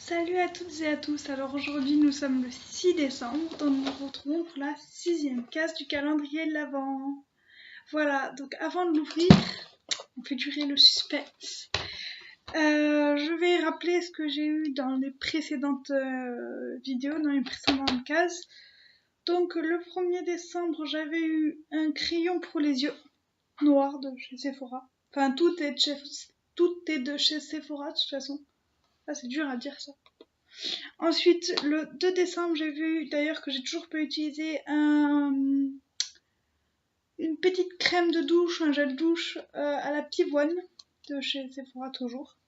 Salut à toutes et à tous, alors aujourd'hui nous sommes le 6 décembre, donc nous nous retrouvons pour la 6e case du calendrier de l'Avent. Voilà, donc avant de l'ouvrir, on fait durer le suspense. Je vais rappeler ce que j'ai eu dans les précédentes vidéos, dans les précédentes cases. Donc le 1er décembre, j'avais eu un crayon pour les yeux, noir de chez Sephora. Enfin, tout est de chez Sephora de toute façon. Ah, c'est dur à dire ça. Ensuite, le 2 décembre, j'ai vu d'ailleurs que j'ai toujours pas utilisé une petite crème de douche, un gel douche à la pivoine de chez Sephora toujours.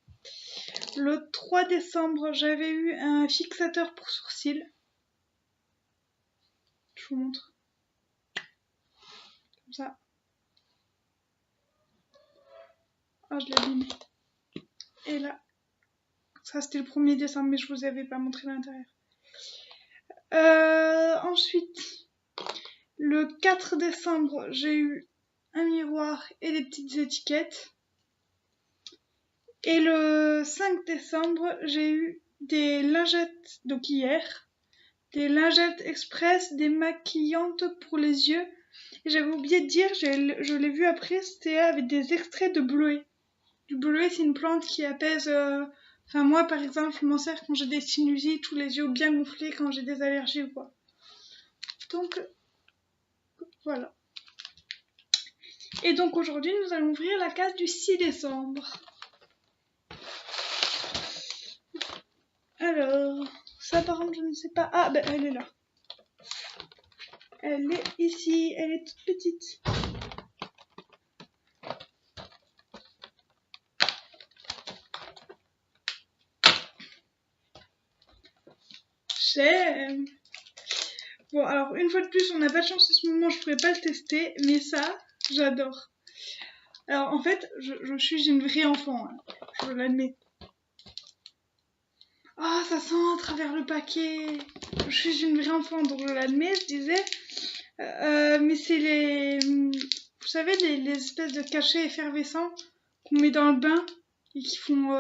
Le 3 décembre, j'avais eu un fixateur pour sourcils. Je vous montre. Comme ça. Ah, je l'ai abîmé. Et là. Ça, c'était le 1er décembre, mais je vous avais pas montré l'intérieur. Ensuite, le 4 décembre, j'ai eu un miroir et des petites étiquettes. Et le 5 décembre, j'ai eu des lingettes, donc hier, des lingettes express démaquillantes pour les yeux. Et j'avais oublié de dire, je l'ai vu après, c'était avec des extraits de bleuet. Du bleuet, c'est une plante qui apaise... Enfin, moi, par exemple, je m'en sers quand j'ai des sinusites ou les yeux bien gonflés, quand j'ai des allergies ou quoi. Donc, voilà. Et donc, aujourd'hui, nous allons ouvrir la case du 6 décembre. Alors, ça par contre, je ne sais pas. Ah, ben, elle est là. Elle est ici, elle est toute petite. J'aime. Bon, alors une fois de plus, on n'a pas de chance en ce moment, je pourrais pas le tester, mais ça, j'adore. Alors en fait, je suis une vraie enfant, hein, je l'admets. Ah, ça sent à travers le paquet. Je suis une vraie enfant, donc je l'admets, je disais. Mais c'est les... Vous savez, les espèces de cachets effervescents qu'on met dans le bain et qui font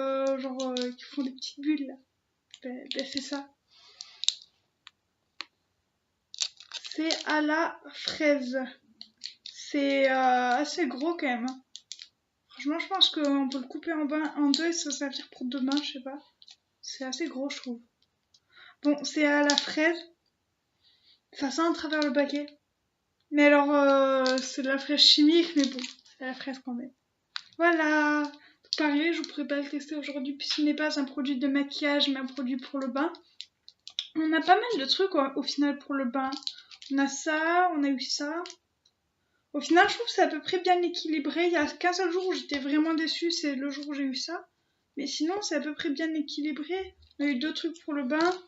qui font des petites bulles là. Ben c'est ça. C'est à la fraise. C'est assez gros quand même. Franchement, je pense qu'on peut le couper en deux et ça va servir pour demain, je sais pas. C'est assez gros, je trouve. Bon, c'est à la fraise. Ça sent à travers le paquet. Mais alors, c'est de la fraise chimique, mais bon, c'est à la fraise quand même. Voilà. Pareil, je ne pourrais pas le tester aujourd'hui puisque ce n'est pas un produit de maquillage, mais un produit pour le bain. On a pas mal de trucs au final pour le bain. On a ça, on a eu ça. Au final, je trouve que c'est à peu près bien équilibré. Il y a qu'un seul jour où j'étais vraiment déçue, c'est le jour où j'ai eu ça. Mais sinon, c'est à peu près bien équilibré. On a eu 2 trucs pour le bain,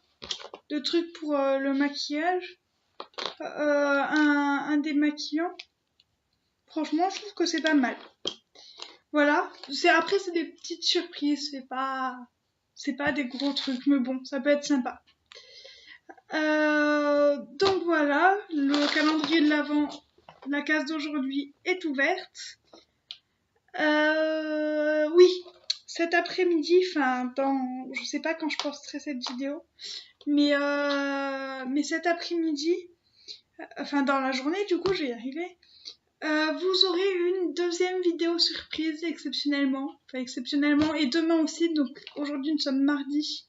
2 trucs pour le maquillage, un démaquillant. Franchement, je trouve que c'est pas mal. Voilà. Après, c'est des petites surprises. C'est pas des gros trucs, mais bon, ça peut être sympa. Donc voilà, le calendrier de l'Avent, la case d'aujourd'hui est ouverte. Oui, cet après-midi, je sais pas quand je posterai cette vidéo, mais cet après-midi, dans la journée, du coup, je vais y arriver. Vous aurez une deuxième vidéo surprise exceptionnellement, et demain aussi. Donc aujourd'hui nous sommes mardi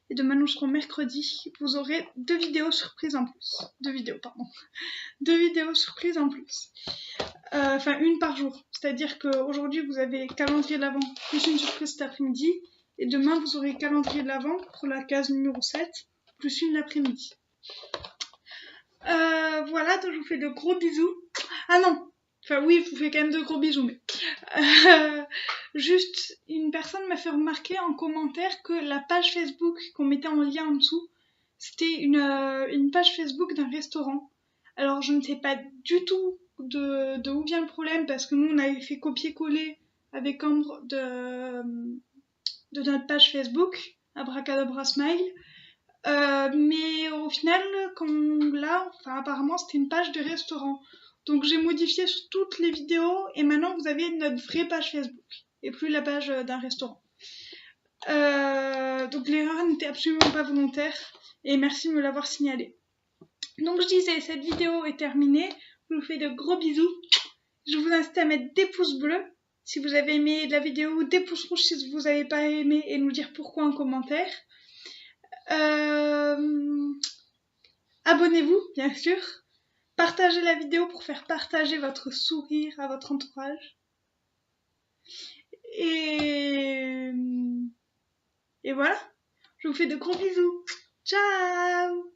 et demain nous serons mercredi. Vous aurez 2 vidéos surprises en plus. 2 vidéos surprises en plus. Une par jour. C'est-à-dire qu'aujourd'hui vous avez calendrier de l'Avent plus une surprise cet après-midi. Et demain vous aurez calendrier de l'Avent pour la case numéro 7 plus une l'après-midi. Voilà, donc je vous fais de gros bisous. Ah non, enfin oui, je vous fais quand même de gros bisous, mais... juste, une personne m'a fait remarquer en commentaire que la page Facebook qu'on mettait en lien en dessous, c'était une page Facebook d'un restaurant. Alors je ne sais pas du tout de où vient le problème, parce que nous on avait fait copier-coller avec Ambre de notre page Facebook, Abracadabra Smile. Mais au final, apparemment c'était une page de restaurant. Donc j'ai modifié sur toutes les vidéos et maintenant vous avez notre vraie page Facebook et plus la page d'un restaurant. Donc Donc l'erreur n'était absolument pas volontaire et merci de me l'avoir signalé. Donc je disais, cette vidéo est terminée. Je vous fais de gros bisous. Je vous incite à mettre des pouces bleus si vous avez aimé la vidéo ou des pouces rouges si vous n'avez pas aimé et nous dire pourquoi en commentaire. Abonnez-vous, bien sûr. Partagez la vidéo pour faire partager votre sourire à votre entourage. Et voilà. Je vous fais de gros bisous. Ciao!